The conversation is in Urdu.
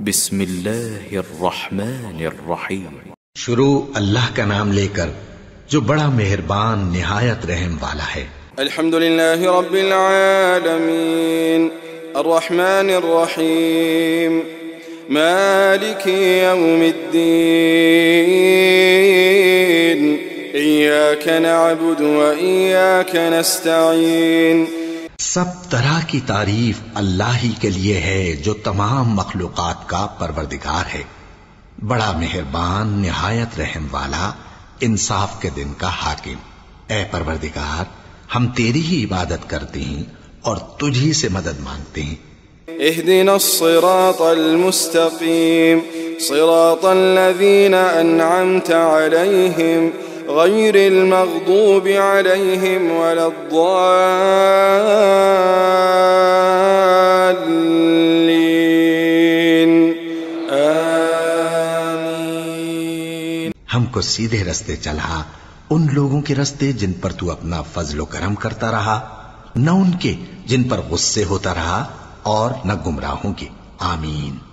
بسم اللہ الرحمن الرحیم۔ شروع اللہ کا نام لے کر جو بڑا مہربان نہایت رحم والا ہے۔ الحمد للہ رب العالمین الرحمن الرحیم مالک یوم الدین ایاک نعبد و ایاک نستعین۔ سب طرح کی تعریف اللہ ہی کے لیے ہے جو تمام مخلوقات کا پروردگار ہے، بڑا مہربان نہایت رحم والا، انصاف کے دن کا حاکم۔ اے پروردگار، ہم تیری ہی عبادت کرتے ہیں اور تجھی سے مدد مانگتے ہیں۔ اهدنا الصراط المستقيم صراط الذين أنعمت عليهم غير المغضوب عليهم ولا الضالين آمين۔ ہم کو سیدھے رستے چلا، ان لوگوں کے رستے جن پر تو اپنا فضل و کرم کرتا رہا، نہ ان کے جن پر غصے ہوتا رہا، اور نہ گمراہوں کے۔ آمین۔